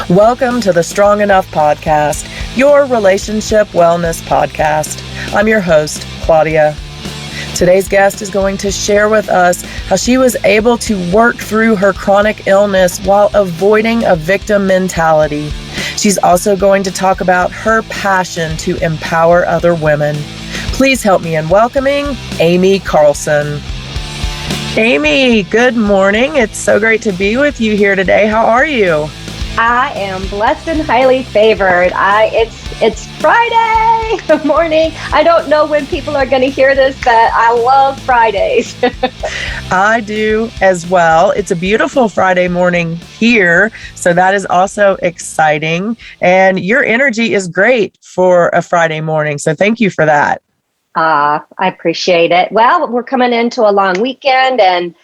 Welcome to the Strong Enough Podcast, your relationship wellness podcast. I'm your host, Claudia. Today's guest is going to share with us how she was able to work through her chronic illness while avoiding a victim mentality. She's also going to talk about her passion to empower other women. Please help me in welcoming Aimee Carlson. Aimee, good morning. It's so great to be with you here today. How are you? I am blessed and highly favored. It's Friday morning. I don't know when people are going to hear this, but I love Fridays. I do as well. It's a beautiful Friday morning here, so that is also exciting. And your energy is great for a Friday morning, so thank you for that. I appreciate it. Well, we're coming into a long weekend, and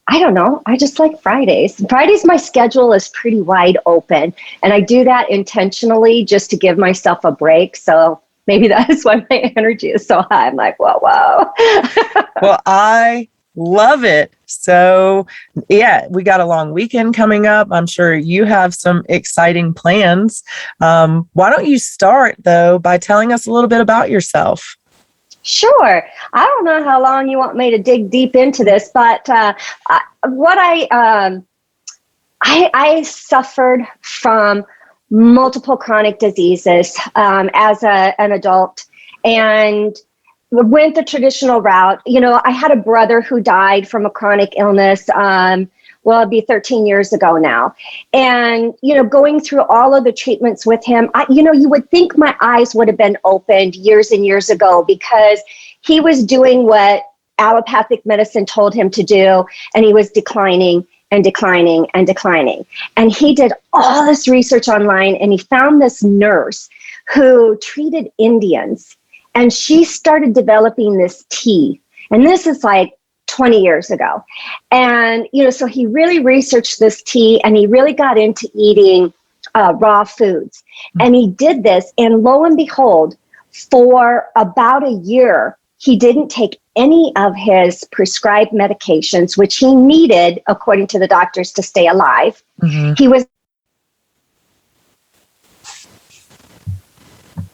I don't know. I just like Fridays. Fridays, my schedule is pretty wide open, and I do that intentionally just to give myself a break. So maybe that is why my energy is so high. I'm like, whoa. Well, I love it. So yeah, we got a long weekend coming up. I'm sure you have some exciting plans. Why don't you start, though, by telling us a little bit about yourself? Sure. I don't know how long you want me to dig deep into this, but I suffered from multiple chronic diseases as an adult, and went the traditional route. You know, I had a brother who died from a chronic illness. It'd be 13 years ago now. And, going through all of the treatments with him, you would think my eyes would have been opened years and years ago, because he was doing what allopathic medicine told him to do, and he was declining and declining and declining. And he did all this research online, and he found this nurse who treated Indians, and she started developing this tea. And this is like 20 years ago. And, so he really researched this tea, and he really got into eating raw foods. And he did this, and lo and behold, for about a year, he didn't take any of his prescribed medications, which he needed, according to the doctors, to stay alive. Mm-hmm. He was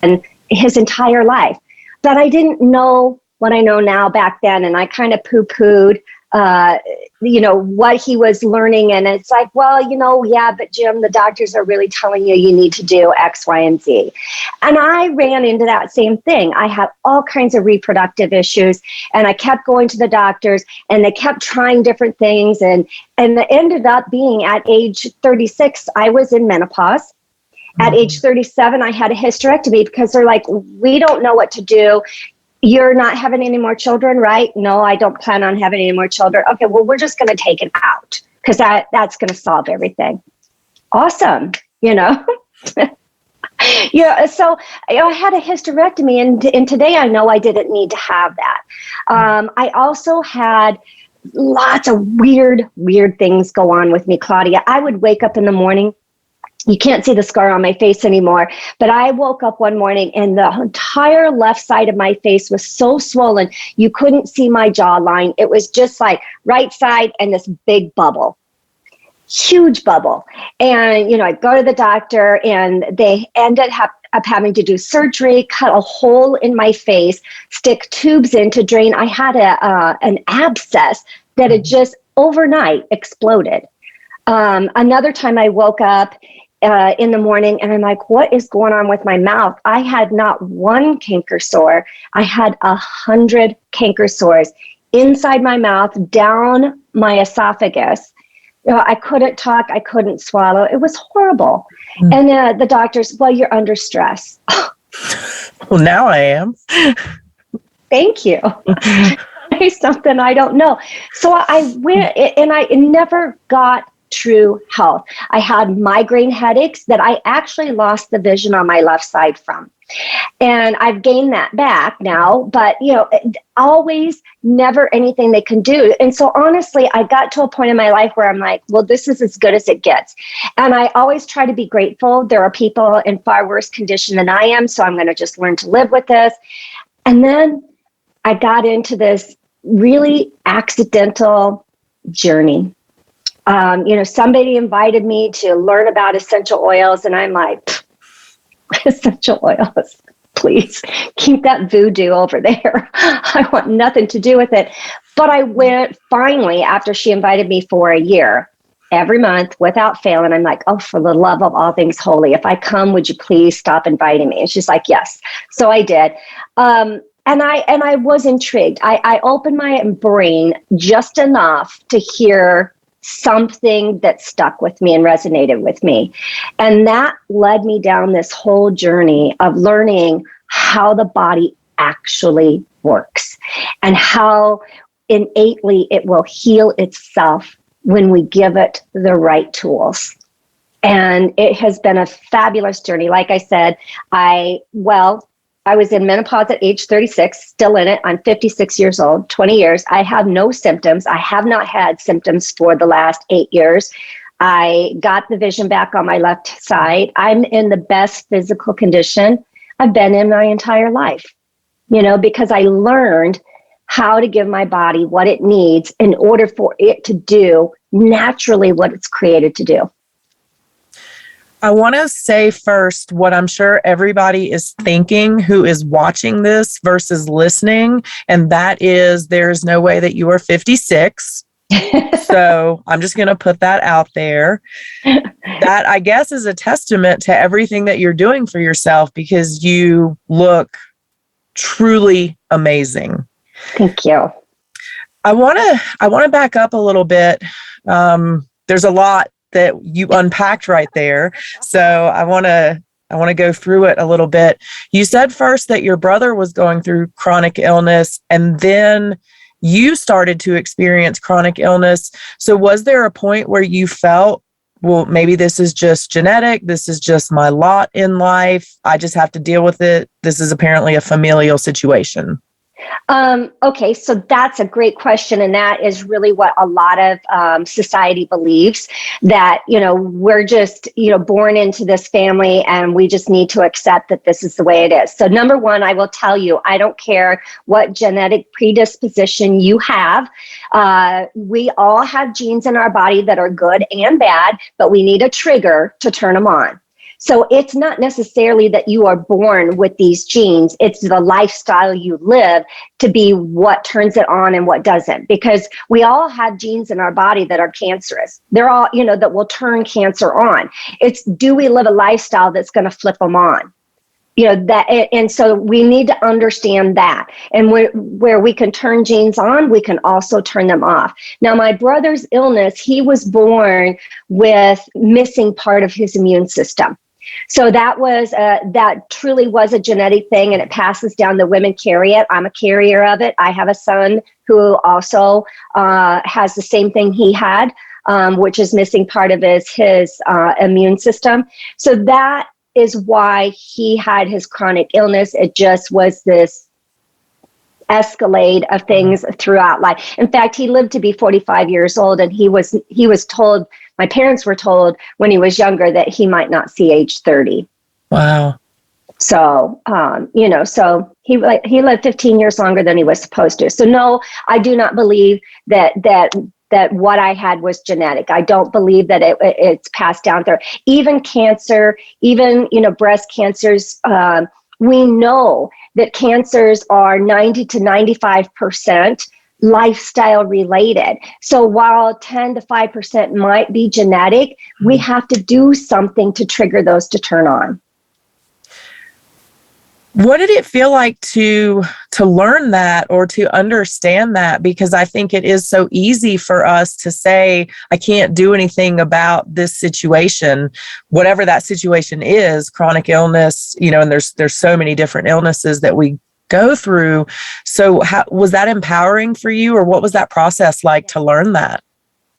and his entire life. But I didn't know what I know now back then, and I kind of poo-pooed, what he was learning. And it's like, well, yeah, but Jim, the doctors are really telling you need to do X, Y, and Z. And I ran into that same thing. I had all kinds of reproductive issues, and I kept going to the doctors, and they kept trying different things. And it ended up being at age 36, I was in menopause. At age 37, I had a hysterectomy, because they're like, we don't know what to do. You're not having any more children, right? No, I don't plan on having any more children. Okay, well, we're just going to take it out, because that's going to solve everything. Awesome, Yeah, so I had a hysterectomy, and today I know I didn't need to have that. I also had lots of weird things go on with me, Claudia. I would wake up in the morning. You can't see the scar on my face anymore, but I woke up one morning, and the entire left side of my face was so swollen, you couldn't see my jawline. It was just like right side and this big bubble, huge bubble. And, I go to the doctor, and they ended up having to do surgery, cut a hole in my face, stick tubes in to drain. I had an abscess that had just overnight exploded. Another time I woke up in the morning, and I'm like, what is going on with my mouth? I had not one canker sore. I had 100 canker sores inside my mouth, down my esophagus. I couldn't talk. I couldn't swallow. It was horrible. Mm. And the doctors, well, you're under stress. Well, now I am. Thank you. Something I don't know. So I went, and I never got true health. I had migraine headaches that I actually lost the vision on my left side from. And I've gained that back now, but always never anything they can do. And so honestly, I got to a point in my life where I'm like, well, this is as good as it gets. And I always try to be grateful. There are people in far worse condition than I am, so I'm going to just learn to live with this. And then I got into this really accidental journey Somebody invited me to learn about essential oils, and I'm like, essential oils, please keep that voodoo over there. I want nothing to do with it. But I went finally after she invited me for a year, every month without fail. And I'm like, oh, for the love of all things holy, if I come, would you please stop inviting me? And she's like, yes. So I did. And I was intrigued. I opened my brain just enough to hear something that stuck with me and resonated with me. And that led me down this whole journey of learning how the body actually works and how innately it will heal itself when we give it the right tools. And it has been a fabulous journey. Like I said, I was in menopause at age 36, still in it. I'm 56 years old, 20 years. I have no symptoms. I have not had symptoms for the last 8 years. I got the vision back on my left side. I'm in the best physical condition I've been in my entire life, because I learned how to give my body what it needs in order for it to do naturally what it's created to do. I want to say first what I'm sure everybody is thinking who is watching this versus listening, and that is there's no way that you are 56. So I'm just going to put that out there. That, I guess, is a testament to everything that you're doing for yourself because you look truly amazing. Thank you. I want to back up a little bit. There's a lot that you unpacked right there. So I want to go through it a little bit. You said first that your brother was going through chronic illness and then you started to experience chronic illness. So was there a point where you felt, well, maybe this is just genetic. This is just my lot in life. I just have to deal with it. This is apparently a familial situation. Okay, so that's a great question. And that is really what a lot of society believes, that, we're just, born into this family and we just need to accept that this is the way it is. So number one, I will tell you, I don't care what genetic predisposition you have. We all have genes in our body that are good and bad, but we need a trigger to turn them on. So it's not necessarily that you are born with these genes. It's the lifestyle you live to be what turns it on and what doesn't. Because we all have genes in our body that are cancerous. They're all, that will turn cancer on. It's, do we live a lifestyle that's going to flip them on? And so we need to understand that. And where we can turn genes on, we can also turn them off. Now, my brother's illness, he was born with missing part of his immune system. So that truly was a genetic thing, and it passes down. The women carry it. I'm a carrier of it. I have a son who also has the same thing he had, which is missing part of his immune system. So that is why he had his chronic illness. It just was this escalade of things throughout life. In fact, he lived to be 45 years old, and he was told, my parents were told when he was younger that he might not see age 30. Wow. So, so he lived 15 years longer than he was supposed to. So no, I do not believe that what I had was genetic. I don't believe that it's passed down there. Even cancer, even, breast cancers, we know that cancers are 90 to 95% lifestyle related. So while 10 to 5% might be genetic, we have to do something to trigger those to turn on. What did it feel like to learn that or to understand that? Because I think it is so easy for us to say, I can't do anything about this situation, whatever that situation is, chronic illness, and there's so many different illnesses that we go through. So how was that empowering for you, or what was that process like to learn that?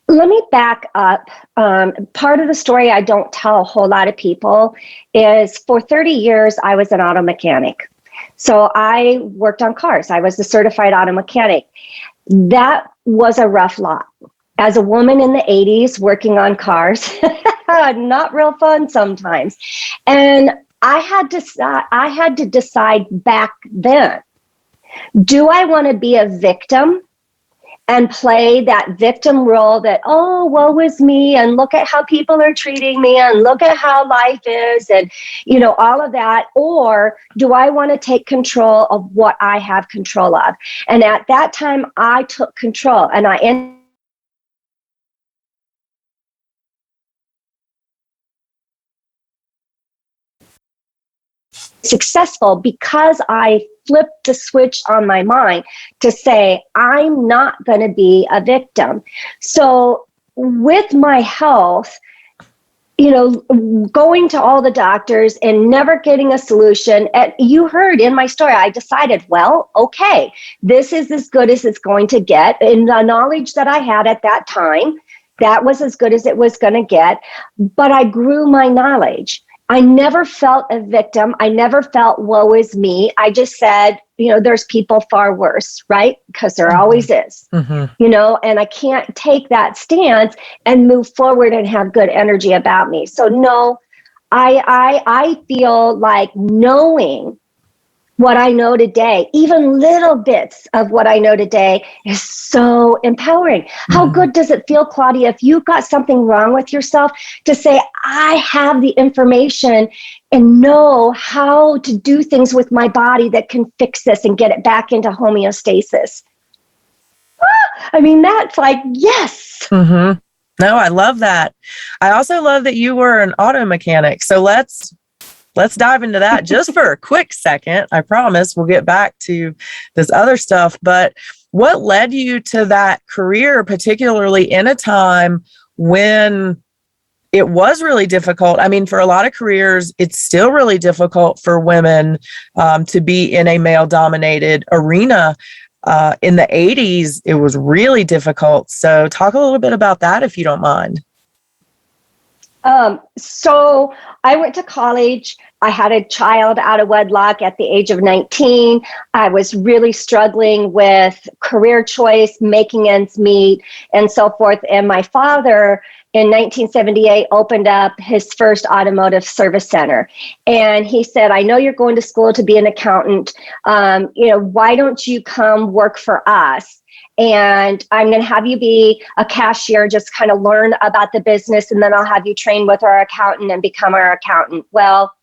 Let me back up. Part of the story I don't tell a whole lot of people is for 30 years, I was an auto mechanic. So I worked on cars. I was a certified auto mechanic. That was a rough lot. As a woman in the 80s working on cars, not real fun sometimes. And I had to decide back then, do I want to be a victim and play that victim role that, oh, woe is me, and look at how people are treating me, and look at how life is, and, all of that? Or do I want to take control of what I have control of? And at that time, I took control, and I ended successful because I flipped the switch on my mind to say, I'm not going to be a victim. So with my health, going to all the doctors and never getting a solution. And you heard in my story, I decided, well, okay, this is as good as it's going to get. And the knowledge that I had at that time, that was as good as it was going to get. But I grew my knowledge. I never felt a victim. I never felt woe is me. I just said, there's people far worse, right? Because there always is, and I can't take that stance and move forward and have good energy about me. So no, I feel like knowing what I know today, even little bits of what I know today, is so empowering. How good does it feel, Claudia, if you've got something wrong with yourself, to say, I have the information and know how to do things with my body that can fix this and get it back into homeostasis? I mean, that's like, yes. No, I love that. I also love that you were an auto mechanic. So let's dive into that just for a quick second. I promise we'll get back to this other stuff. But what led you to that career, particularly in a time when it was really difficult? I mean, for a lot of careers, it's still really difficult for women to be in a male-dominated arena. In the 80s, it was really difficult. So talk a little bit about that, if you don't mind. So I went to college. I had a child out of wedlock at the age of 19. I was really struggling with career choice, making ends meet, and so forth. And my father, in 1978, opened up his first automotive service center. And he said, I know you're going to school to be an accountant. Why don't you come work for us? And I'm going to have you be a cashier, just kind of learn about the business, and then I'll have you train with our accountant and become our accountant. Well,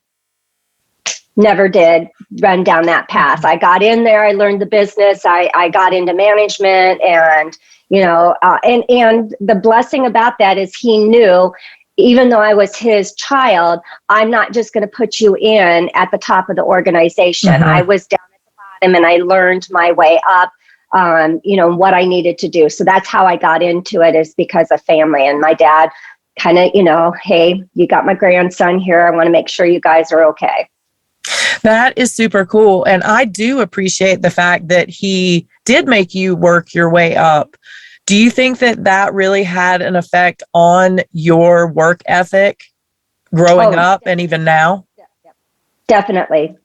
never did run down that path. I got in there, I learned the business, I got into management, and and the blessing about that is he knew, even though I was his child, I'm not just going to put you in at the top of the organization. I was down at the bottom, and I learned my way up. What I needed to do. So that's how I got into it, is because of family. And my dad kind of, hey, you got my grandson here. I want to make sure you guys are okay. That is super cool. And I do appreciate the fact that he did make you work your way up. Do you think that that really had an effect on your work ethic growing up and even now? Definitely.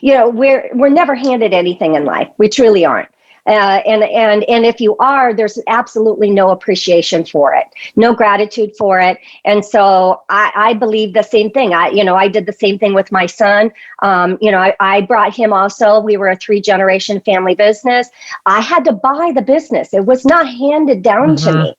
We're never handed anything in life. We truly aren't. And if you are, there's absolutely no appreciation for it, no gratitude for it. And so I believe the same thing. I did the same thing with my son. I brought him also. We were a 3-generation family business. I had to buy the business. It was not handed down to me,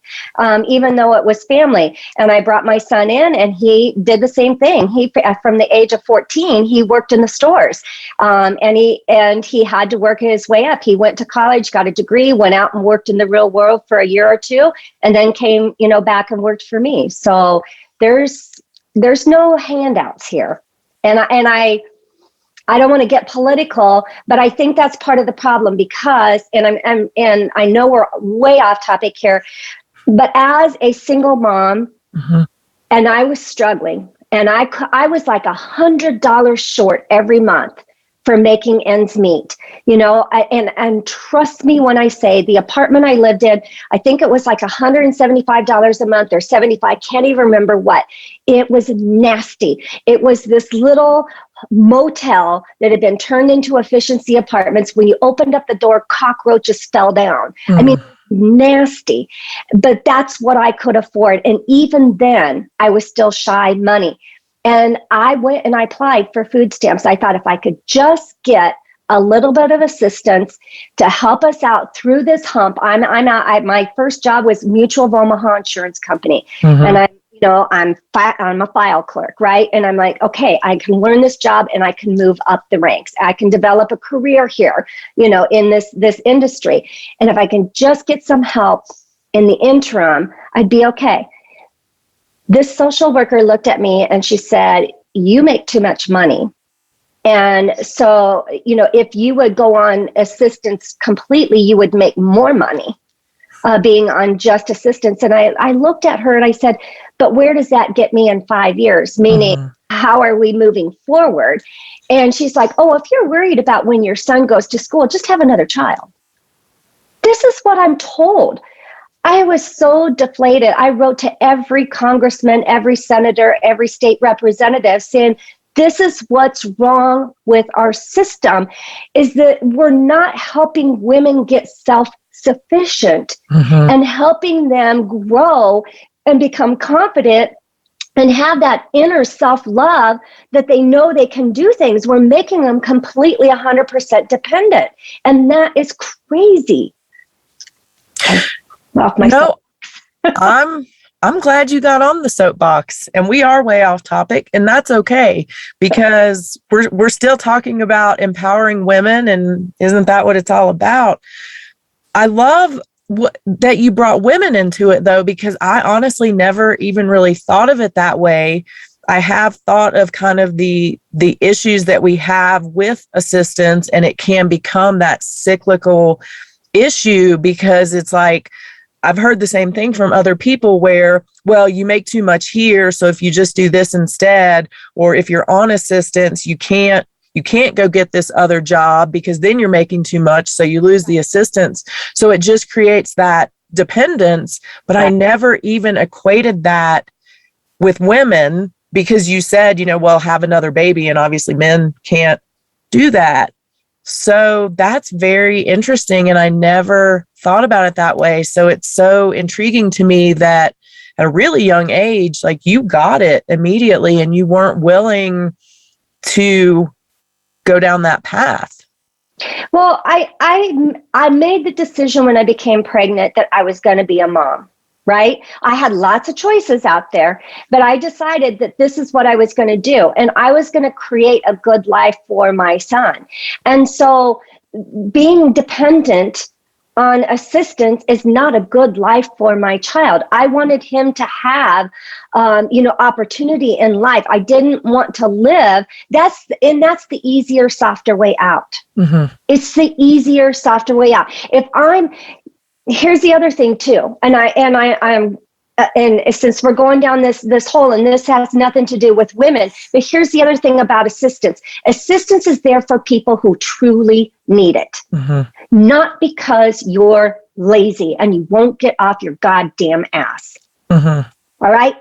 even though it was family. And I brought my son in, and he did the same thing. He, from the age of 14, he worked in the stores, and he had to work his way up. He went to college, got a degree, went out and worked in the real world for a year or two, and then came, back and worked for me. So there's no handouts here. And I don't want to get political, but I think that's part of the problem, because, and I know we're way off topic here, but as a single mom, and I was struggling, and I was like $100 short every month for making ends meet, and trust me when I say the apartment I lived in, I think it was like $175 a month or 75, can't even remember what. It was nasty. It was this little motel that had been turned into efficiency apartments. When you opened up the door, cockroaches fell down. I mean, nasty, but that's what I could afford. And even then I was still shy money. And I went and I applied for food stamps. I thought if I could just get a little bit of assistance to help us out through this hump. I'm out. My first job was Mutual of Omaha Insurance Company, and I'm a file clerk, right? And I'm like, okay, I can learn this job and I can move up the ranks. I can develop a career here, in this industry. And if I can just get some help in the interim, I'd be okay. This social worker looked at me and she said, you make too much money. And so, if you would go on assistance completely, you would make more money being on just assistance. And I looked at her and I said, but where does that get me in 5 years? Meaning, how are we moving forward? And she's like, oh, if you're worried about when your son goes to school, just have another child. This is what I'm told. I was so deflated. I wrote to every congressman, every senator, every state representative saying, this is what's wrong with our system, is that we're not helping women get self-sufficient and helping them grow and become confident and have that inner self-love that they know they can do things. We're making them completely 100% dependent. And that is crazy. Off my I'm glad you got on the soapbox, and we are way off topic, and that's okay, because we're still talking about empowering women, and isn't that what it's all about? I love that you brought women into it, though, because I honestly never even really thought of it that way. I have thought of kind of the issues that we have with assistance, and it can become that cyclical issue, because it's like, I've heard the same thing from other people where, well, you make too much here, so if you just do this instead, or if you're on assistance, you can't go get this other job because then you're making too much, so you lose the assistance. So it just creates that dependence. But I never even equated that with women, because you said, well, have another baby, and obviously men can't do that. So that's very interesting, and I never thought about it that way. So it's so intriguing to me that at a really young age, like, you got it immediately and you weren't willing to go down that path. Well, I made the decision when I became pregnant that I was going to be a mom. Right? I had lots of choices out there, but I decided that this is what I was going to do. And I was going to create a good life for my son. And so being dependent on assistance is not a good life for my child. I wanted him to have, opportunity in life. I didn't want to live. That's the easier, softer way out. It's the easier, softer way out. Here's the other thing too, and since we're going down this hole, and this has nothing to do with women, but here's the other thing about assistance. Assistance is there for people who truly need it, not because you're lazy and you won't get off your goddamn ass. All right?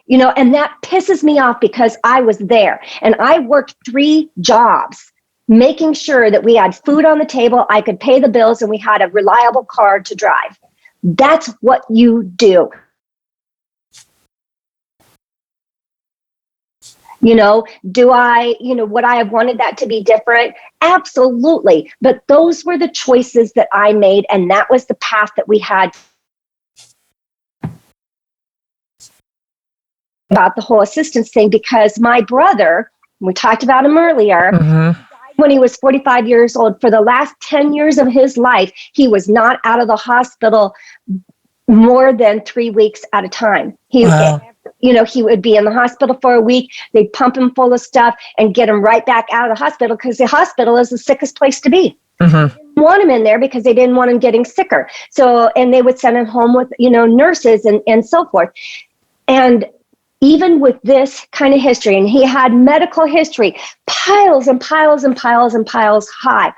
And that pisses me off, because I was there and I worked 3 jobs, making sure that we had food on the table, I could pay the bills, and we had a reliable car to drive. That's what you do. Do I, would I have wanted that to be different? Absolutely. But those were the choices that I made, and that was the path that we had. About the whole assistance thing, because my brother, we talked about him earlier, when he was 45 years old. For the last 10 years of his life, he was not out of the hospital more than 3 weeks at a time. He would be in the hospital for a week. They'd pump him full of stuff and get him right back out of the hospital, because the hospital is the sickest place to be. They didn't want him in there because they didn't want him getting sicker. So, and they would send him home with, nurses and so forth. And even with this kind of history, and he had medical history, piles and piles and piles and piles high,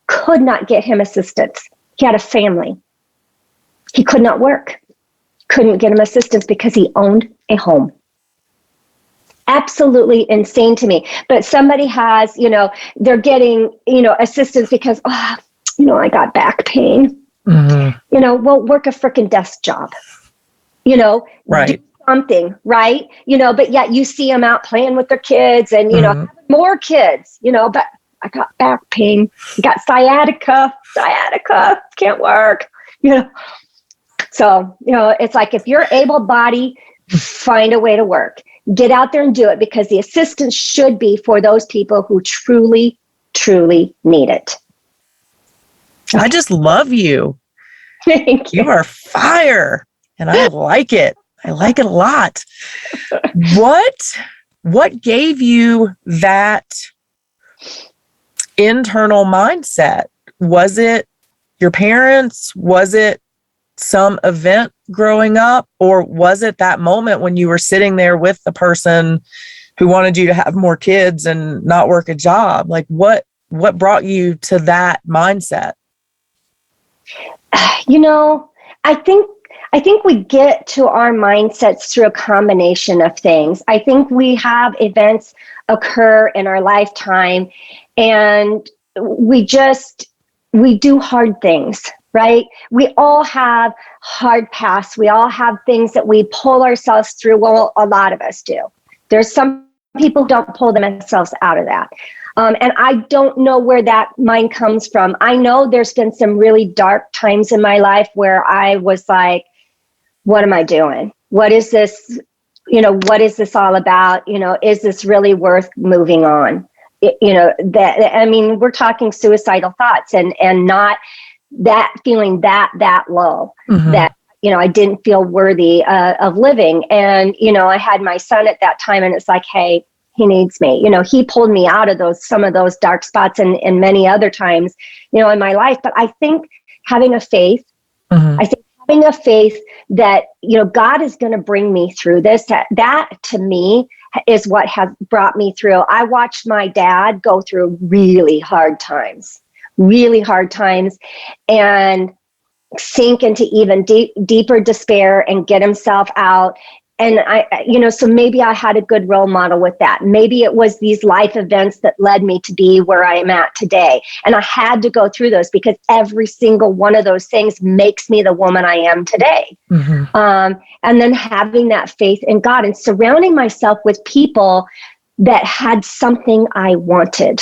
could not get him assistance. He had a family. He could not work. Couldn't get him assistance because he owned a home. Absolutely insane to me. But somebody has, they're getting, assistance because, I got back pain. Well, work a freaking desk job. Right. Something, right? But yet you see them out playing with their kids and, having more kids, but I got back pain. I got sciatica, can't work, So, it's like, if you're able-bodied, find a way to work. Get out there and do it, because the assistance should be for those people who truly, truly need it. I just love you. Thank you. You are fire, and I like it. I like it a lot. What gave you that internal mindset? Was it your parents? Was it some event growing up? Or was it that moment when you were sitting there with the person who wanted you to have more kids and not work a job? Like, what brought you to that mindset? I think we get to our mindsets through a combination of things. I think we have events occur in our lifetime, and we do hard things, right? We all have hard paths. We all have things that we pull ourselves through. Well, a lot of us do. There's some people who don't pull themselves out of that. And I don't know where that mind comes from. I know there's been some really dark times in my life where I was like, what am I doing? What is this? What is this all about? Is this really worth moving on? We're talking suicidal thoughts and not that feeling that low, mm-hmm. that, I didn't feel worthy of living. And, I had my son at that time, and it's like, hey, he needs me. He pulled me out of some of those dark spots and many other times, in my life. But I think having a faith, mm-hmm. Having a faith that, God is going to bring me through this, that to me is what has brought me through. I watched my dad go through really hard times, and sink into even deeper despair and get himself out. And so maybe I had a good role model with that. Maybe it was these life events that led me to be where I am at today. And I had to go through those, because every single one of those things makes me the woman I am today. Mm-hmm. And then having that faith in God and surrounding myself with people that had something I wanted.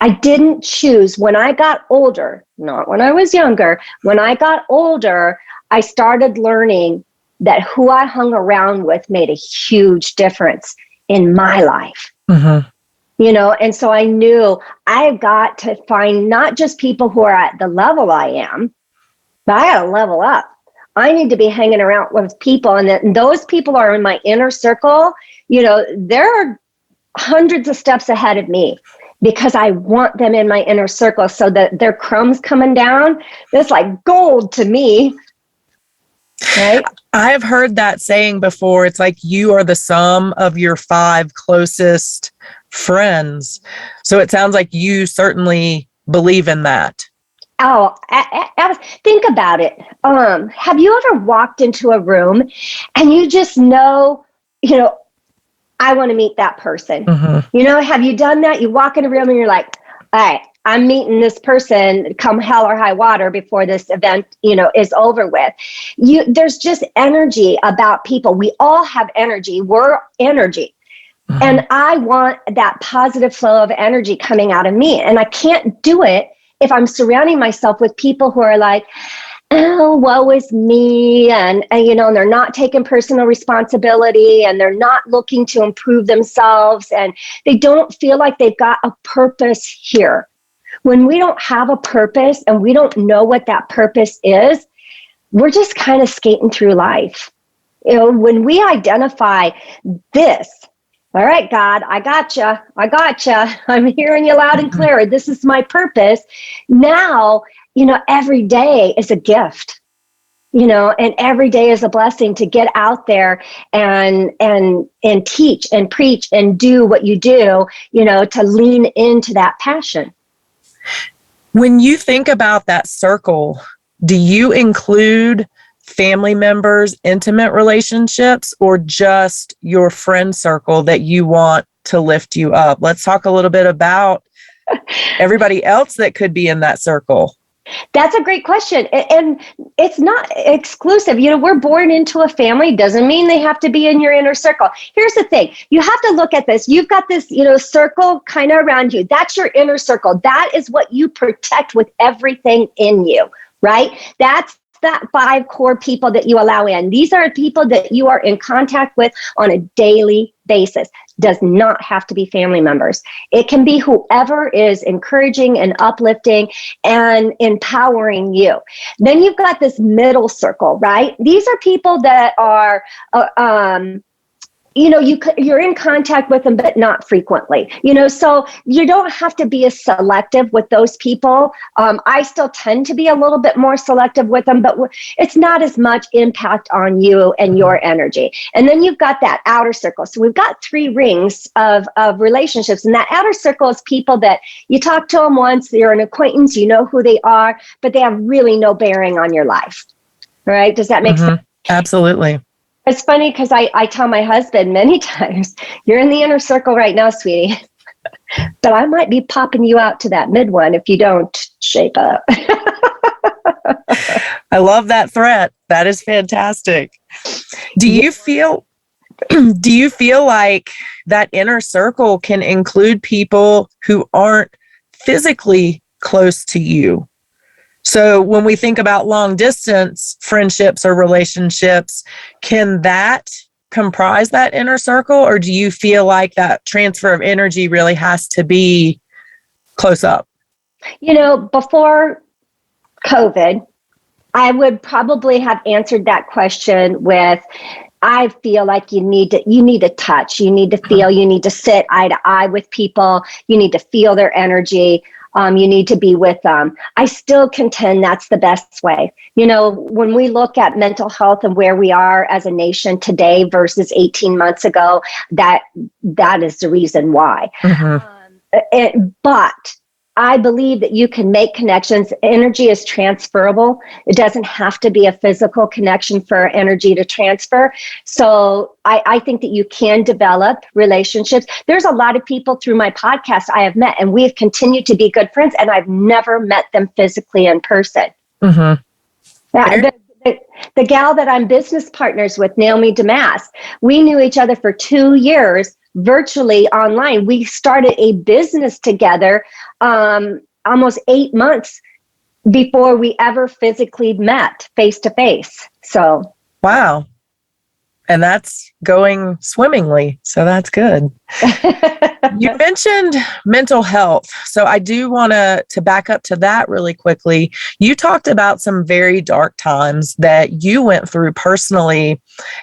I didn't choose. When I got older, not when I was younger, when I got older, I started learning that who I hung around with made a huge difference in my life. Mm-hmm. And so I knew I've got to find not just people who are at the level I am, but I got to level up. I need to be hanging around with people, and those people are in my inner circle. They're hundreds of steps ahead of me, because I want them in my inner circle, so that their crumbs coming down, that's like gold to me. Right? I've heard that saying before. It's like you are the sum of your 5 closest friends. So it sounds like you certainly believe in that. Oh, think about it. Have you ever walked into a room and you just know, I want to meet that person? Mm-hmm. Have you done that? You walk in a room and you're like, all right, I'm meeting this person come hell or high water before this event, is over with. There's just energy about people. We all have energy. We're energy. Mm-hmm. And I want that positive flow of energy coming out of me. And I can't do it if I'm surrounding myself with people who are like, oh, woe is me. And they're not taking personal responsibility, and they're not looking to improve themselves. And they don't feel like they've got a purpose here. When we don't have a purpose and we don't know what that purpose is, we're just kind of skating through life. When we identify this, all right, God, I gotcha. I'm hearing you loud and clear. This is my purpose. Now, every day is a gift, and every day is a blessing to get out there and teach and preach and do what you do, to lean into that passion. When you think about that circle, do you include family members, intimate relationships, or just your friend circle that you want to lift you up? Let's talk a little bit about everybody else that could be in that circle. That's a great question. And it's not exclusive. We're born into a family, doesn't mean they have to be in your inner circle. Here's the thing. You have to look at this. You've got this, circle kind of around you. That's your inner circle. That is what you protect with everything in you, right? That's that 5 core people that you allow in. These are people that you are in contact with on a daily basis. Does not have to be family members. It can be whoever is encouraging and uplifting and empowering you. Then you've got this middle circle, right? These are people that are, you're in contact with them, but not frequently, so you don't have to be as selective with those people. I still tend to be a little bit more selective with them, but it's not as much impact on you and your energy. And then you've got that outer circle. So we've got 3 rings of relationships. And that outer circle is people that you talk to them once, you're an acquaintance, you know who they are, but they have really no bearing on your life. All right. Does that make sense? Absolutely. It's funny because I tell my husband many times, you're in the inner circle right now, sweetie, but I might be popping you out to that mid one if you don't shape up. I love that threat. That is fantastic. Do you feel like that inner circle can include people who aren't physically close to you? So when we think about long distance friendships or relationships, can that comprise that inner circle? Or do you feel like that transfer of energy really has to be close up? Before COVID, I would probably have answered that question with, I feel like you need to touch, you need to feel, you need to sit eye to eye with people, you need to feel their energy. You need to be with them. I still contend that's the best way. When we look at mental health and where we are as a nation today versus 18 months ago, that is the reason why. But I believe that you can make connections. Energy is transferable. It doesn't have to be a physical connection for energy to transfer. So I think that you can develop relationships. There's a lot of people through my podcast I have met, and we've continued to be good friends, and I've never met them physically in person. The gal that I'm business partners with, Naomi Damas, we knew each other for 2 years virtually online. We started a business together almost 8 months before we ever physically met face to face. So, wow. And that's going swimmingly. So that's good. You mentioned mental health. So I do want to back up to that really quickly. You talked about some very dark times that you went through personally,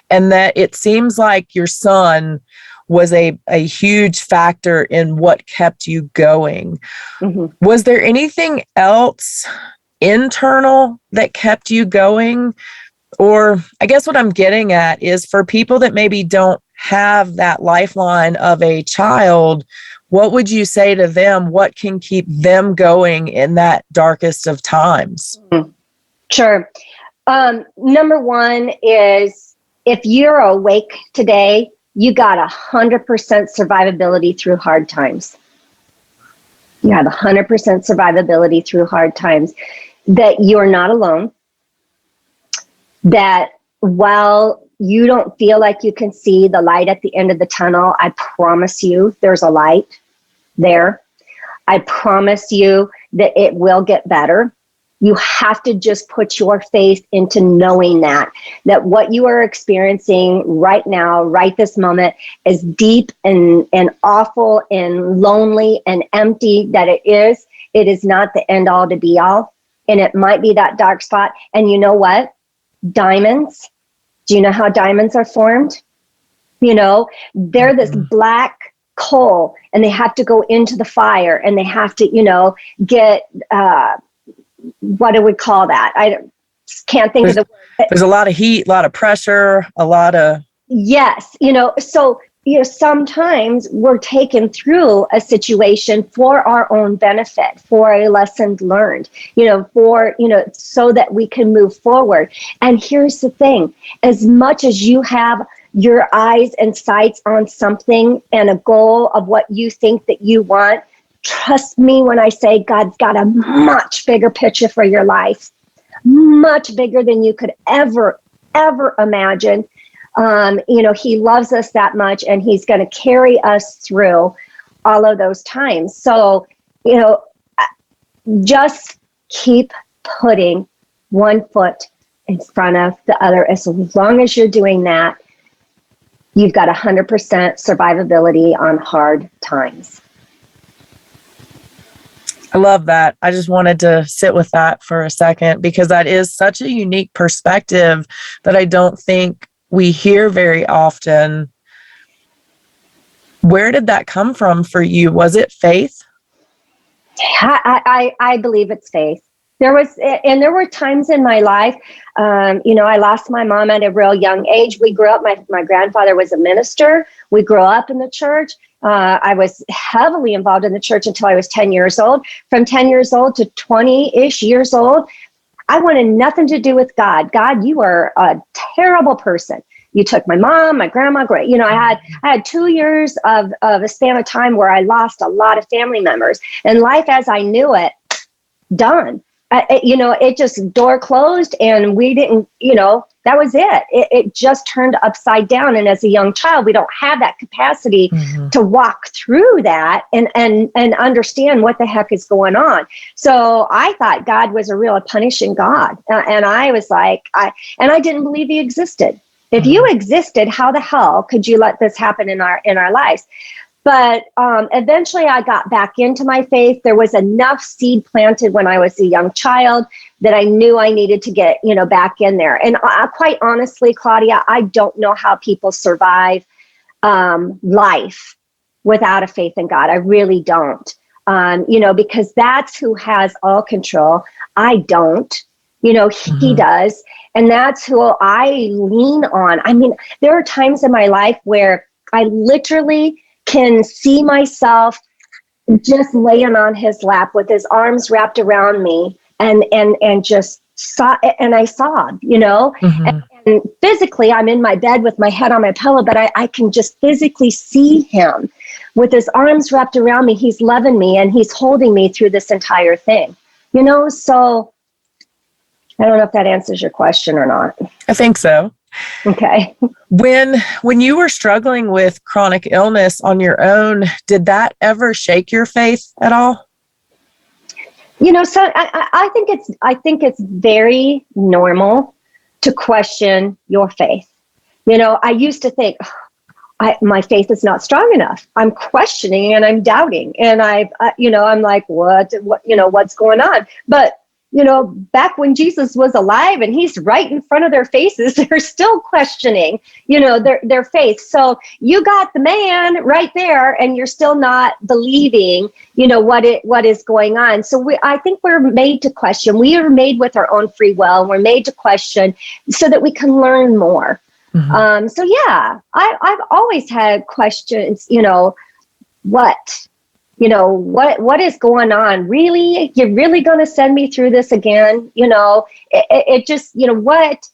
and that it seems like your son was a huge factor in what kept you going. Was there anything else internal that kept you going? Or I guess what I'm getting at is, for people that maybe don't have that lifeline of a child, what would you say to them? What can keep them going in that darkest of times? Sure. Number one is, if you're awake today, you got 100% survivability through hard times. You have 100% survivability through hard times, that you're not alone. That while you don't feel like you can see the light at the end of the tunnel, I promise you there's a light there. I promise you that it will get better. You have to just put your faith into knowing that what you are experiencing right now, right this moment, as deep and awful and lonely and empty that it is not the end all to be all. And it might be that dark spot. And you know what? Diamonds. Do you know how diamonds are formed? They're this black coal, and they have to go into the fire, and they have to, get, what do we call that? I can't think of the word. There's a lot of heat, a lot of pressure, a lot of... Yes. So, sometimes we're taken through a situation for our own benefit, for a lesson learned, so that we can move forward. And here's the thing, as much as you have your eyes and sights on something and a goal of what you think that you want, trust me when I say God's got a much bigger picture for your life, much bigger than you could ever imagine. He loves us that much, and he's going to carry us through all of those times. So, just keep putting one foot in front of the other. As long as you're doing that, you've got 100% survivability on hard times. I love that. I just wanted to sit with that for a second, because that is such a unique perspective that I don't think we hear very often. Where did that come from for you? Was it faith? I believe it's faith. There were times in my life, I lost my mom at a real young age. We grew up, my grandfather was a minister. We grew up in the church. I was heavily involved in the church until I was 10 years old. From 10 years old to 20-ish years old, I wanted nothing to do with God. God, you are a terrible person. You took my mom, my grandma, great. I had 2 years of a span of time where I lost a lot of family members, and life as I knew it, done. It just door closed, and we didn't, that was it. It just turned upside down. And as a young child, we don't have that capacity to walk through that and understand what the heck is going on. So I thought God was a real punishing God. And I was like, I didn't believe he existed. If you existed, how the hell could you let this happen in our lives? But eventually I got back into my faith. There was enough seed planted when I was a young child that I knew I needed to get, back in there. And quite honestly, Claudia, I don't know how people survive life without a faith in God. I really don't, because that's who has all control. I don't, he does. And that's who I lean on. I mean, there are times in my life where I literally can see myself just laying on his lap with his arms wrapped around me and just I sobbed, and physically I'm in my bed with my head on my pillow, but I can just physically see him with his arms wrapped around me. He's loving me and he's holding me through this entire thing, so I don't know if that answers your question or not. I think so. Okay. When you were struggling with chronic illness on your own, did that ever shake your faith at all? So I think it's very normal to question your faith. I used to think my faith is not strong enough. I'm questioning and I'm doubting, and I'm like, what's going on? But back when Jesus was alive and he's right in front of their faces, they're still questioning, their faith. So you got the man right there and you're still not believing, what is going on. So I think we're made to question. We are made with our own free will. We're made to question so that we can learn more. So yeah, I've always had questions, what is going on? Really? You're really going to send me through this again? It just, what?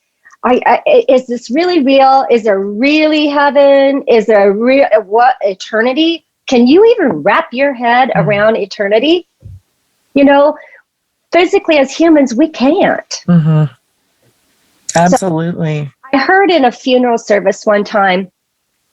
Is this really real? Is there really heaven? Is there what eternity? Can you even wrap your head around eternity? Physically as humans, we can't. Absolutely. So I heard in a funeral service one time,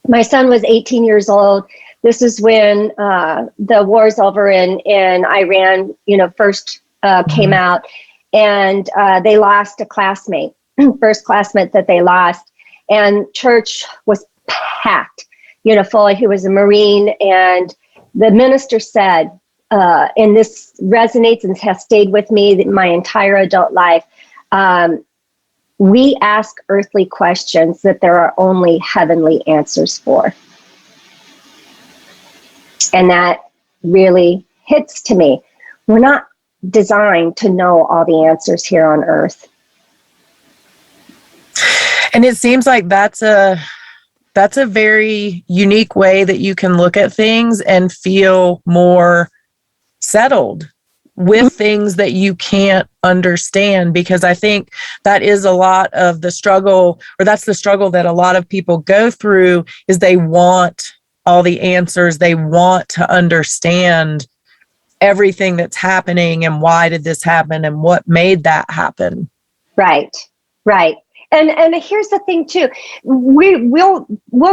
my son was 18 years old. This is when the war's over in Iran, first came out, and they lost a classmate, first classmate that they lost, and church was packed, full. He was a Marine, and the minister said, and this resonates and has stayed with me my entire adult life, we ask earthly questions that there are only heavenly answers for. And that really hits to me. We're not designed to know all the answers here on earth. And it seems like that's a very unique way that you can look at things and feel more settled with things that you can't understand, because I think that is a lot of the struggle, or that's the struggle that a lot of people go through, is they want all the answers. They want to understand everything that's happening and why did this happen and what made that happen. Right. And here's the thing too, we'll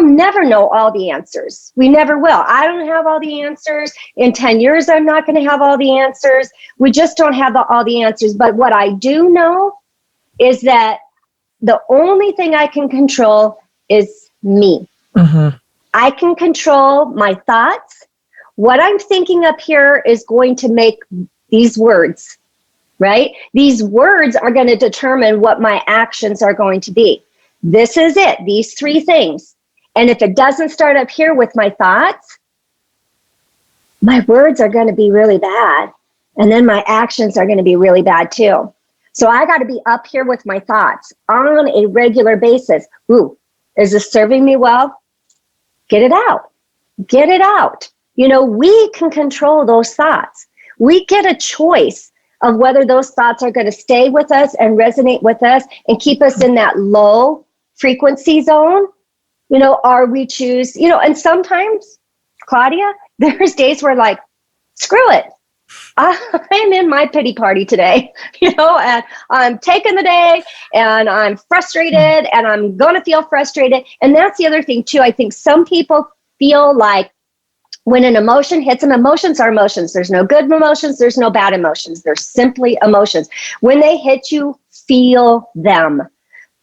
never know all the answers. We never will. I don't have all the answers. In 10 years, I'm not going to have all the answers. We just don't have all the answers. But what I do know is that the only thing I can control is me. Mm-hmm. I can control my thoughts. What I'm thinking up here is going to make these words. Right? These words are going to determine what my actions are going to be. This is it, these three things. And if it doesn't start up here with my thoughts, my words are going to be really bad. And then my actions are going to be really bad too. So I got to be up here with my thoughts on a regular basis. Ooh, is this serving me well? Get it out. Get it out. You know, we can control those thoughts. We get a choice of whether those thoughts are going to stay with us and resonate with us and keep us in that low frequency zone, you know, or we choose, you know, and sometimes, Claudia, there's days where like, screw it. I'm in my pity party today, you know, and I'm taking the day and I'm frustrated and I'm going to feel frustrated. And that's the other thing too. I think some people feel like, when an emotion hits them, emotions are emotions. There's no good emotions. There's no bad emotions. They're simply emotions. When they hit you, feel them.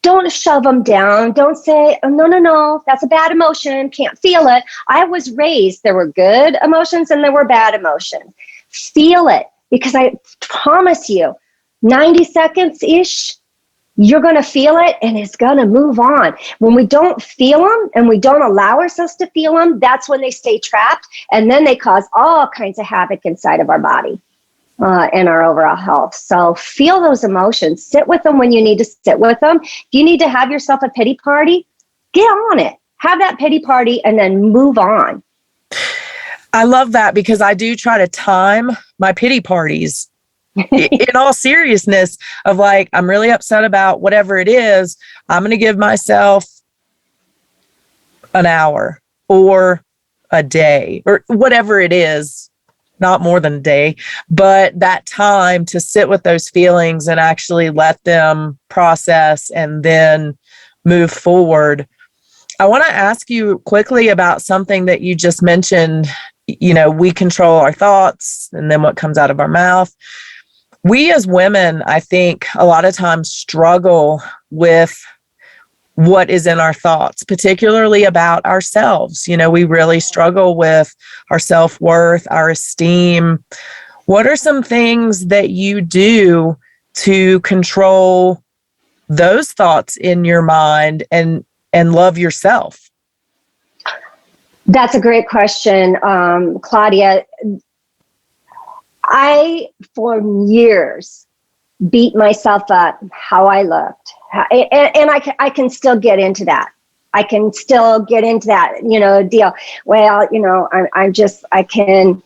Don't shove them down. Don't say, oh, no, that's a bad emotion. Can't feel it. I was raised, there were good emotions and there were bad emotions. Feel it, because I promise you, 90 seconds-ish, you're going to feel it and it's going to move on. When we don't feel them and we don't allow ourselves to feel them, that's when they stay trapped and then they cause all kinds of havoc inside of our body and our overall health. So feel those emotions. Sit with them when you need to sit with them. If you need to have yourself a pity party, get on it. Have that pity party and then move on. I love that because I do try to time my pity parties. In all seriousness, of like, I'm really upset about whatever it is. I'm going to give myself an hour or a day or whatever it is, not more than a day, but that time to sit with those feelings and actually let them process and then move forward. I want to ask you quickly about something that you just mentioned. You know, we control our thoughts and then what comes out of our mouth. We as women, I think, a lot of times struggle with what is in our thoughts, particularly about ourselves. You know, we really struggle with our self-worth, our esteem. What are some things that you do to control those thoughts in your mind and love yourself? That's a great question, Claudia. I, for years, beat myself up how I looked. And I can still get into that. I can still get into that, you know, deal. Well, you know, I can,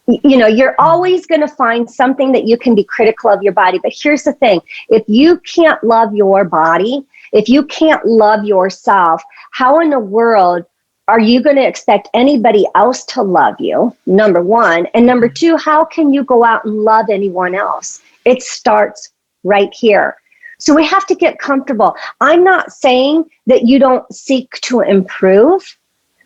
you know, you're always going to find something that you can be critical of your body. But here's the thing. If you can't love your body, if you can't love yourself, how in the world are you going to expect anybody else to love you? Number one. And number two, how can you go out and love anyone else? It starts right here. So we have to get comfortable. I'm not saying that you don't seek to improve,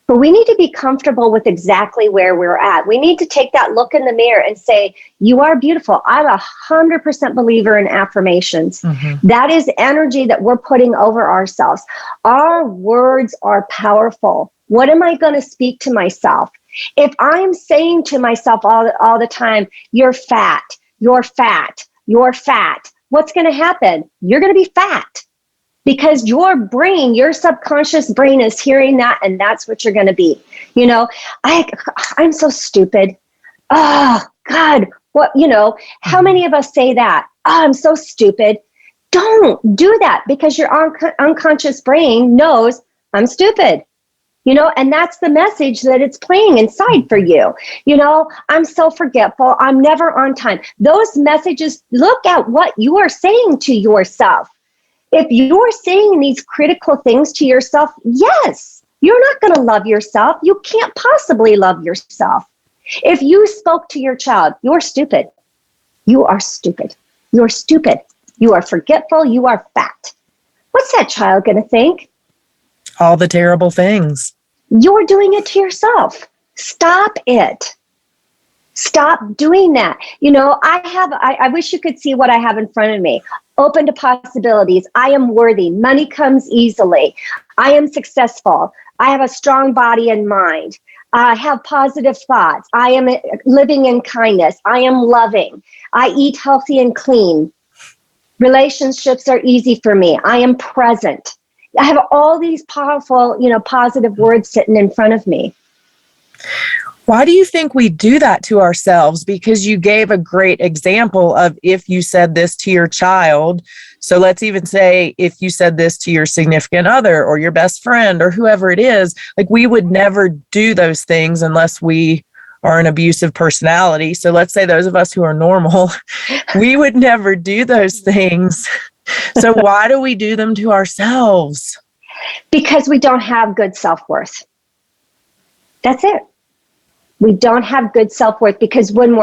but we need to be comfortable with exactly where we're at. We need to take that look in the mirror and say, you are beautiful. I'm 100% believer in affirmations. Mm-hmm. That is energy that we're putting over ourselves. Our words are powerful. What am I going to speak to myself? If I'm saying to myself all the time, you're fat, you're fat, you're fat, what's going to happen? You're going to be fat because your brain, your subconscious brain is hearing that, and that's what you're going to be. You know, I'm so stupid. Oh, God, what, you know, how many of us say that? Oh, I'm so stupid. Don't do that because your unconscious brain knows I'm stupid. You know, and that's the message that it's playing inside for you. You know, I'm so forgetful. I'm never on time. Those messages, look at what you are saying to yourself. If you're saying these critical things to yourself, yes, you're not going to love yourself. You can't possibly love yourself. If you spoke to your child, you're stupid. You are stupid. You're stupid. You are forgetful. You are fat. What's that child going to think? All the terrible things. You're doing it to yourself. Stop it. Stop doing that. I wish you could see what I have in front of me. Open to possibilities. I am worthy. Money comes easily. I am successful. I have a strong body and mind. I have positive thoughts. I am living in kindness. I am loving. I eat healthy and clean. Relationships are easy for me. I am present. I have all these powerful, positive words sitting in front of me. Why do you think we do that to ourselves? Because you gave a great example of if you said this to your child. So let's even say if you said this to your significant other or your best friend or whoever it is, like we would never do those things unless we are an abusive personality. So let's say those of us who are normal, we would never do those things. So why do we do them to ourselves? Because we don't have good self-worth. That's it. We don't have good self-worth because when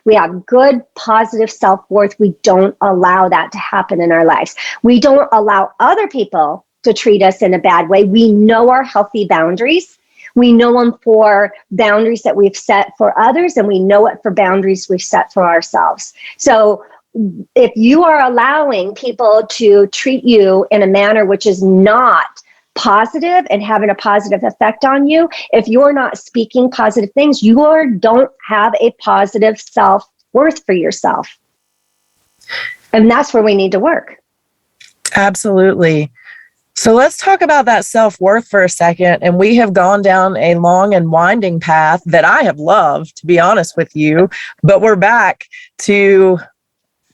we have good, positive self-worth, we don't allow that to happen in our lives. We don't allow other people to treat us in a bad way. We know our healthy boundaries. We know them for boundaries that we've set for others, and we know it for boundaries we've set for ourselves. So if you are allowing people to treat you in a manner which is not positive and having a positive effect on you, if you're not speaking positive things, you don't have a positive self-worth for yourself. And that's where we need to work. Absolutely. So let's talk about that self-worth for a second. And we have gone down a long and winding path that I have loved, to be honest with you, but we're back to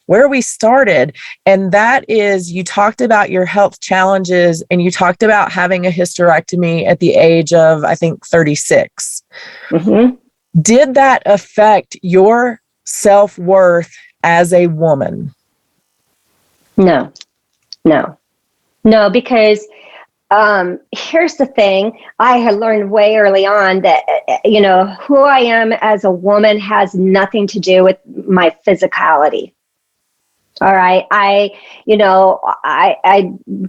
where we started. And that is, you talked about your health challenges and you talked about having a hysterectomy at the age of, I think, 36. Mm-hmm. Did that affect your self-worth as a woman? No, because here's the thing. I had learned way early on that, who I am as a woman has nothing to do with my physicality. All right. I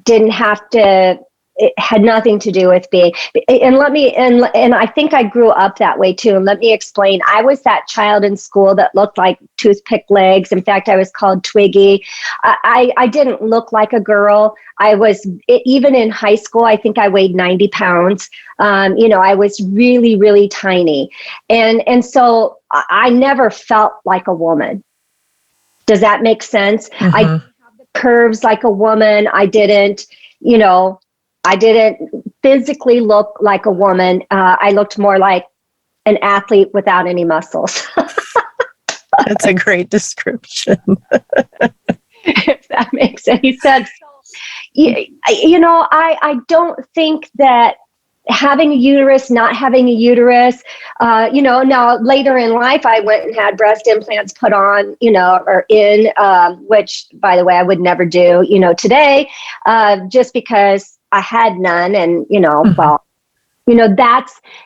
didn't have to, it had nothing to do with being, and I think I grew up that way too. And let me explain. I was that child in school that looked like toothpick legs. In fact, I was called Twiggy. I didn't look like a girl. Even in high school, I think I weighed 90 pounds. I was really, really tiny. And so I never felt like a woman. Does that make sense? Mm-hmm. I didn't have the curves like a woman. I didn't physically look like a woman. I looked more like an athlete without any muscles. That's a great description. If that makes any sense. So, I don't think that having a uterus, not having a uterus, now later in life, I went and had breast implants put on, which, by the way, I would never do, today, just because I had none. And, mm-hmm.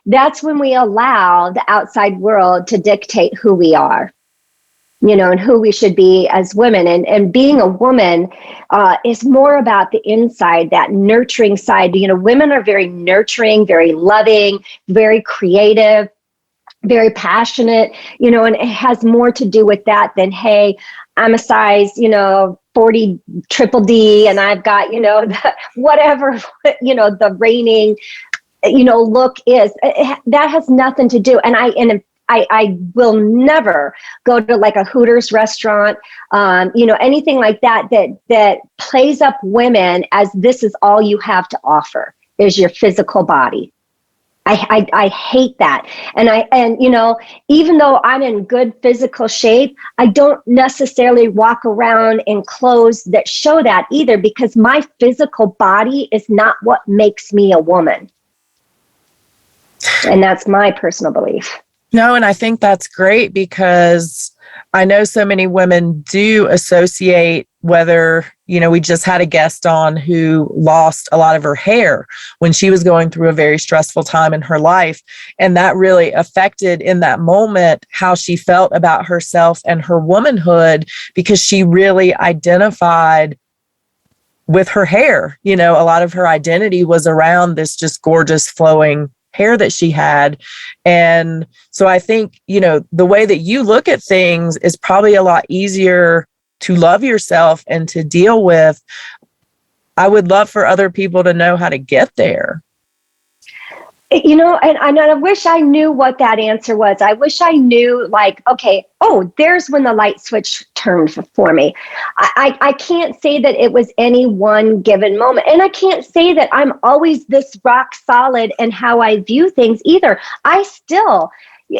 That's when we allow the outside world to dictate who we are. And who we should be as women. And being a woman is more about the inside, that nurturing side. Women are very nurturing, very loving, very creative, very passionate, and it has more to do with that than, hey, I'm a size, 40 triple D, and I've got, whatever, the reigning, look is. That has nothing to do. And I will never go to like a Hooters restaurant, anything like that plays up women as this is all you have to offer is your physical body. I hate that. And even though I'm in good physical shape, I don't necessarily walk around in clothes that show that either, because my physical body is not what makes me a woman. And that's my personal belief. No, and I think that's great because I know so many women do associate whether, we just had a guest on who lost a lot of her hair when she was going through a very stressful time in her life. And that really affected in that moment how she felt about herself and her womanhood, because she really identified with her hair. A lot of her identity was around this just gorgeous flowing hair that she had. And so I think, the way that you look at things is probably a lot easier to love yourself and to deal with. I would love for other people to know how to get there. And I wish I knew what that answer was. I wish I knew, okay, there's when the light switch turned for me. I can't say that it was any one given moment. And I can't say that I'm always this rock solid in how I view things either. I still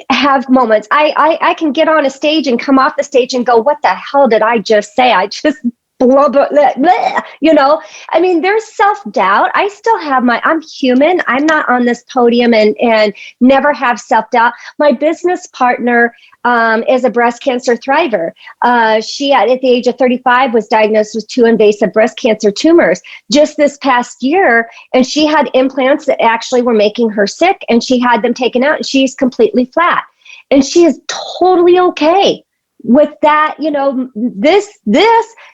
have moments. I can get on a stage and come off the stage and go, what the hell did I just say? I just blah, blah, blah, blah, there's self-doubt. I still have I'm human. I'm not on this podium and never have self-doubt. My business partner is a breast cancer thriver. She, at the age of 35, was diagnosed with 2 invasive breast cancer tumors just this past year. And she had implants that actually were making her sick, and she had them taken out, and she's completely flat. And she is totally okay with that. This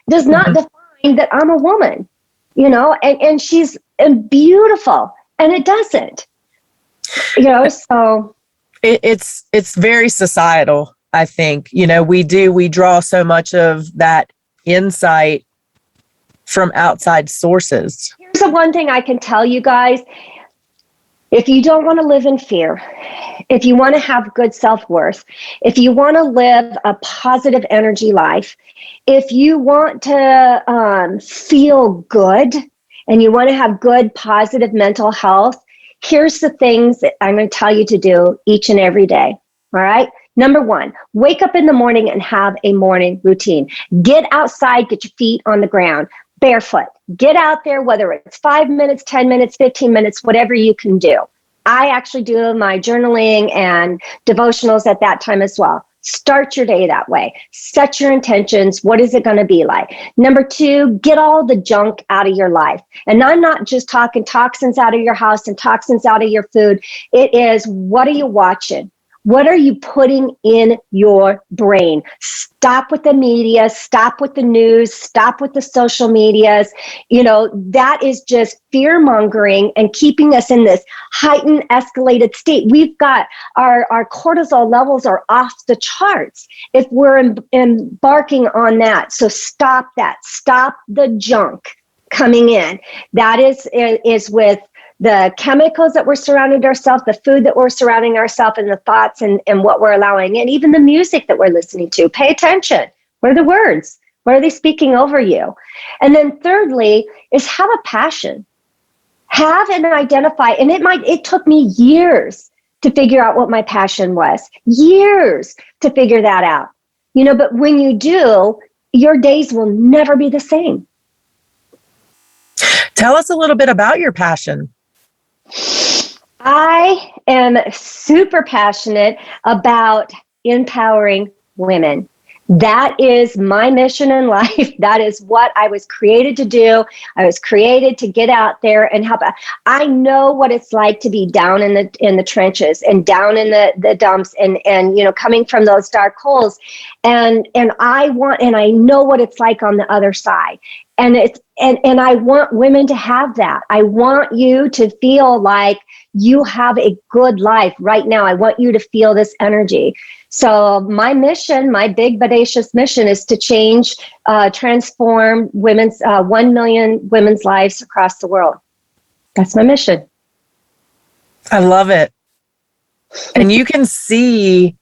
does not define that I'm a woman, and she's beautiful, and it doesn't, so. It's very societal, I think. We draw so much of that insight from outside sources. Here's the one thing I can tell you guys. If you don't want to live in fear, if you want to have good self-worth, if you want to live a positive energy life, if you want to feel good and you want to have good, positive mental health, here's the things that I'm going to tell you to do each and every day. All right. Number 1, wake up in the morning and have a morning routine. Get outside, get your feet on the ground. Barefoot. Get out there, whether it's 5 minutes, 10 minutes, 15 minutes, whatever you can do. I actually do my journaling and devotionals at that time as well. Start your day that way. Set your intentions. What is it going to be like? Number 2, get all the junk out of your life. And I'm not just talking toxins out of your house and toxins out of your food. It is, what are you watching? What are you putting in your brain? Stop with the media, stop with the news, stop with the social medias. That is just fear mongering and keeping us in this heightened, escalated state. We've got our cortisol levels are off the charts if we're embarking on that. So stop that. Stop the junk coming in. That is with the chemicals that we're surrounding ourselves, the food that we're surrounding ourselves, and the thoughts and what we're allowing, and even the music that we're listening to. Pay attention. What are the words? What are they speaking over you? And then thirdly is have a passion. Have and identify. And it took me years to figure out what my passion was. Years to figure that out. But when you do, your days will never be the same. Tell us a little bit about your passion. I am super passionate about empowering women. That is my mission in life. That is what I was created to do. I was created to get out there and help. I know what it's like to be down in the trenches and down in the dumps and coming from those dark holes. And I know what it's like on the other side. And I want women to have that. I want you to feel like you have a good life right now. I want you to feel this energy. So my mission, my big, bodacious mission, is to transform 1 million women's lives across the world. That's my mission. I love it. And you can see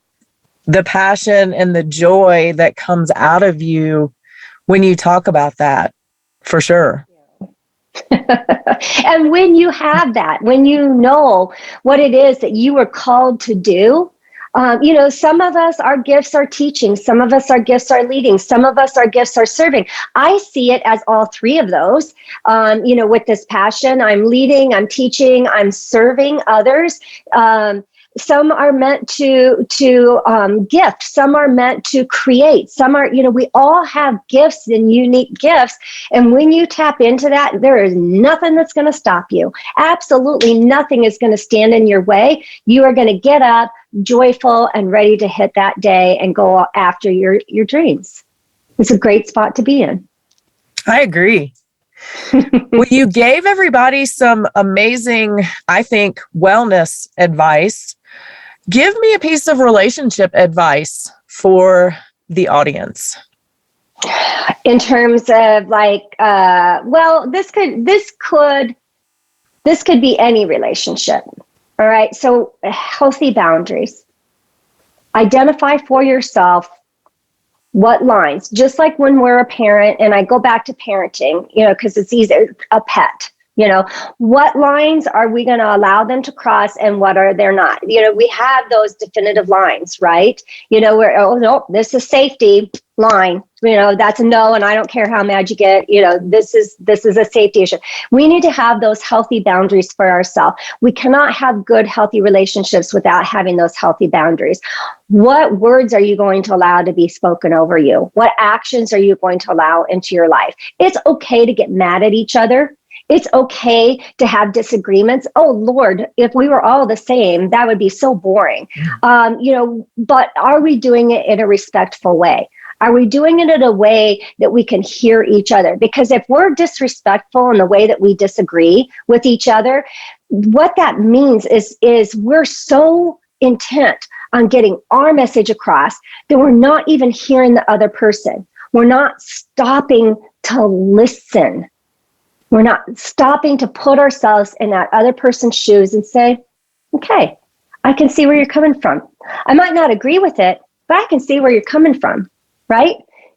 the passion and the joy that comes out of you when you talk about that, for sure. And when you have that, when you know what it is that you were called to do, some of us, our gifts are teaching. Some of us, our gifts are leading. Some of us, our gifts are serving. I see it as all three of those. With this passion, I'm leading, I'm teaching, I'm serving others. some are meant to gift. Some are meant to create. Some are, we all have gifts and unique gifts. And when you tap into that, there is nothing that's going to stop you. Absolutely nothing is going to stand in your way. You are going to get up joyful and ready to hit that day and go after your dreams. It's a great spot to be in. I agree. Well, you gave everybody some amazing, I think, wellness advice. Give me a piece of relationship advice for the audience. In terms of this could be any relationship. All right. So healthy boundaries. Identify for yourself what lines, just like when we're a parent, and I go back to parenting, because it's easy, a pet, what lines are we going to allow them to cross and what are they not? We have those definitive lines, right? Where, oh, no, this is safety line, that's a no, and I don't care how mad you get, this is a safety issue. We need to have those healthy boundaries for ourselves. We cannot have good, healthy relationships without having those healthy boundaries. What words are you going to allow to be spoken over you? What actions are you going to allow into your life? It's okay to get mad at each other. It's okay to have disagreements. Oh, Lord, if we were all the same, that would be so boring. But are we doing it in a respectful way? Are we doing it in a way that we can hear each other? Because if we're disrespectful in the way that we disagree with each other, what that means is we're so intent on getting our message across that we're not even hearing the other person. We're not stopping to listen. We're not stopping to put ourselves in that other person's shoes and say, okay, I can see where you're coming from. I might not agree with it, but I can see where you're coming from, right?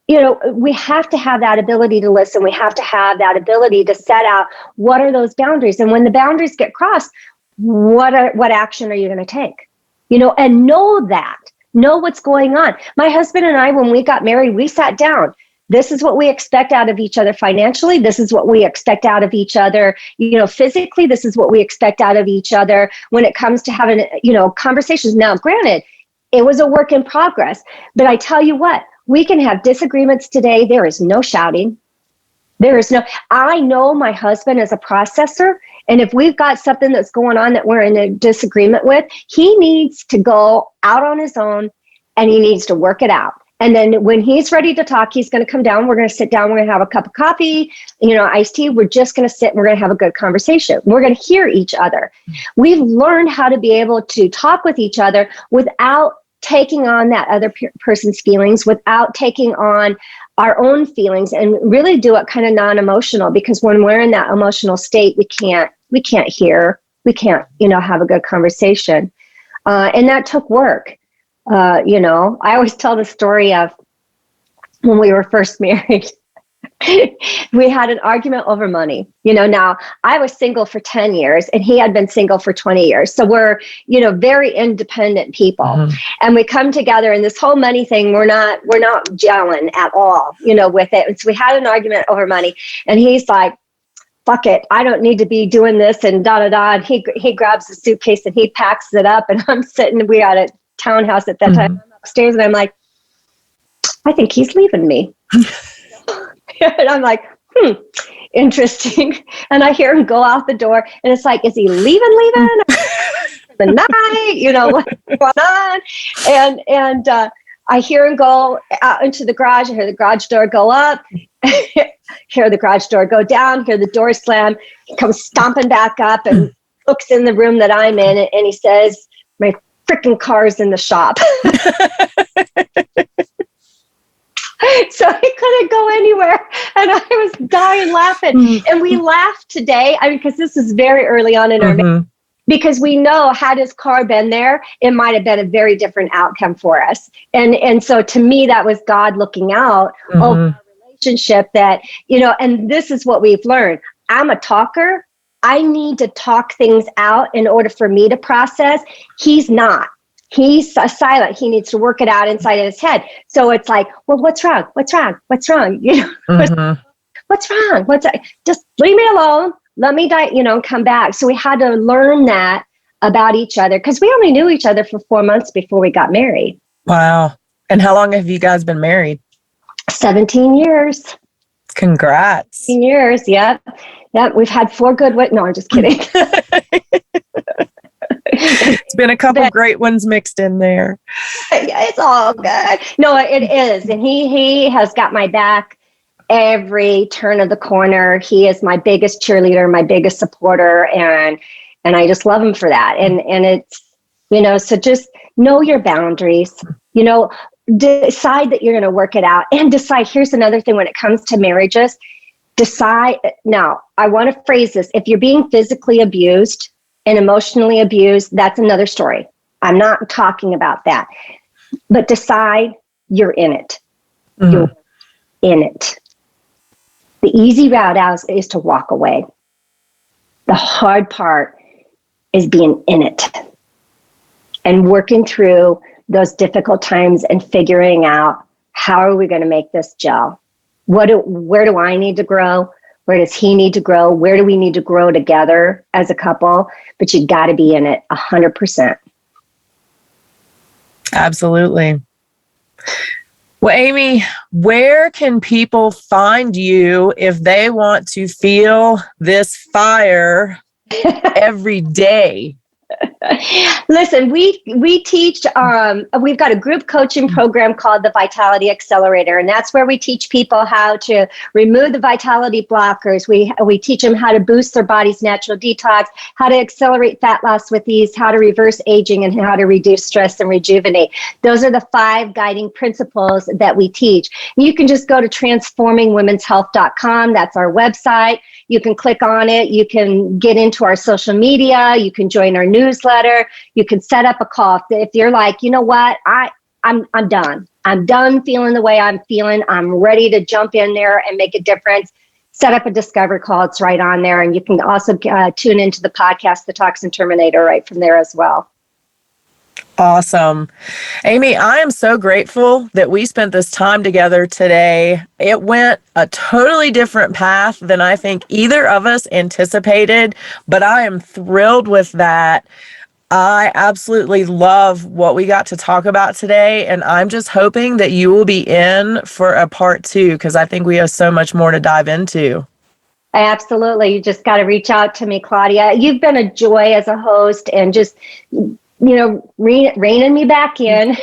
We have to have that ability to listen. We have to have that ability to set out what are those boundaries. And when the boundaries get crossed, what action are you going to take? And know what's going on. My husband and I, when we got married, we sat down. This is what we expect out of each other financially. This is what we expect out of each other, physically. This is what we expect out of each other when it comes to having, conversations. Now, granted, it was a work in progress, but I tell you what, we can have disagreements today. There is no shouting. I know my husband is a processor. And if we've got something that's going on that we're in a disagreement with, he needs to go out on his own and he needs to work it out. And then when he's ready to talk, he's going to come down. We're going to sit down. We're going to have a cup of coffee, iced tea. We're just going to sit and we're going to have a good conversation. We're going to hear each other. We've learned how to be able to talk with each other without taking on that other person's feelings, without taking on our own feelings, and really do it kind of non-emotional, because when we're in that emotional state, we can't hear, we can't, have a good conversation. And that took work. I always tell the story of when we were first married. We had an argument over money. Now I was single for 10 years and he had been single for 20 years. So we're, very independent people. Mm-hmm. And we come together, and this whole money thing, we're not gelling at all, with it. And so we had an argument over money, and he's like, fuck it, I don't need to be doing this, and da-da-da. And he grabs the suitcase and he packs it up, and I'm sitting, we had a townhouse at that time, I'm upstairs, and I'm like, I think he's leaving me. And I'm like, interesting. And I hear him go out the door, and it's like, is he leaving the night? What's going on? And I hear him go out into the garage. I hear the garage door go up, hear the garage door go down, hear the door slam. He comes stomping back up and looks in the room that I'm in, and he says, my freaking car's in the shop. So he couldn't go anywhere, and I was dying laughing. And we laughed today, because this is very early on in our marriage, because we know, had his car been there, it might have been a very different outcome for us. And so to me, that was God looking out over our relationship, that, and this is what we've learned. I'm a talker. I need to talk things out in order for me to process. He's not. He's silent. He needs to work it out inside of his head. So it's like, well, what's wrong? What's wrong? What's wrong? What's wrong? Just leave me alone. Let me die, come back. So we had to learn that about each other, because we only knew each other for 4 months before we got married. Wow. And how long have you guys been married? 17 years. Congrats. 17 years. Yep. We've had 4 good ones. No, I'm just kidding. It's been a couple great ones mixed in there. It's all good. No, it is. And he has got my back every turn of the corner. He is my biggest cheerleader, my biggest supporter. And I just love him for that. And it's, so just know your boundaries, decide that you're going to work it out, and decide. Here's another thing when it comes to marriages, decide. Now, I want to phrase this. If you're being physically abused and emotionally abused, that's another story. I'm not talking about that. But decide you're in it. Mm-hmm. You're in it. The easy route out is to walk away. The hard part is being in it and working through those difficult times and figuring out, how are we going to make this gel? Where do I need to grow? Where does he need to grow? Where do we need to grow together as a couple? But you got to be in it 100%. Absolutely. Well, Aimee, where can people find you if they want to feel this fire every day? Listen, we teach, we've got a group coaching program called the Vitality Accelerator, and that's where we teach people how to remove the vitality blockers. We teach them how to boost their body's natural detox, how to accelerate fat loss with ease, how to reverse aging, and how to reduce stress and rejuvenate. Those are the 5 guiding principles that we teach. You can just go to transformingwomenshealth.com. That's our website. You can click on it. You can get into our social media. You can join our newsletter. You can set up a call. If you're like, you know what, I'm done. I'm done feeling the way I'm feeling. I'm ready to jump in there and make a difference. Set up a discovery call. It's right on there. And you can also tune into the podcast, The Toxin Terminator, right from there as well. Awesome. Aimee, I am so grateful that we spent this time together today. It went a totally different path than I think either of us anticipated, but I am thrilled with that. I absolutely love what we got to talk about today, and I'm just hoping that you will be in for a part 2, because I think we have so much more to dive into. Absolutely. You just got to reach out to me, Claudia. You've been a joy as a host, and just reining me back in,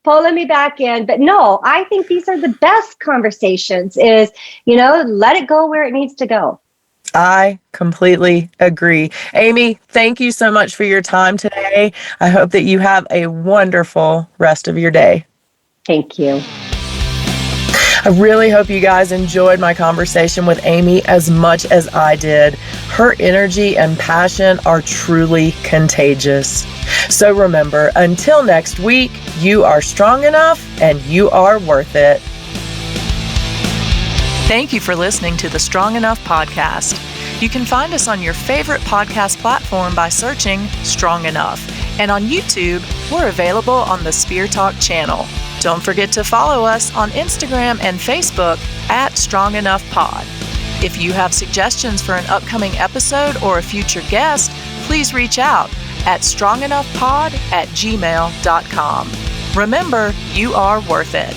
pulling me back in. But no, I think these are the best conversations is, let it go where it needs to go. I completely agree. Aimee, thank you so much for your time today. I hope that you have a wonderful rest of your day. Thank you. I really hope you guys enjoyed my conversation with Aimee as much as I did. Her energy and passion are truly contagious. So remember, until next week, you are strong enough and you are worth it. Thank you for listening to the Strong Enough podcast. You can find us on your favorite podcast platform by searching Strong Enough. And on YouTube, we're available on the Spear Talk channel. Don't forget to follow us on Instagram and Facebook at Strong Enough Pod. If you have suggestions for an upcoming episode or a future guest, please reach out at strongenoughpod@gmail.com. Remember, you are worth it.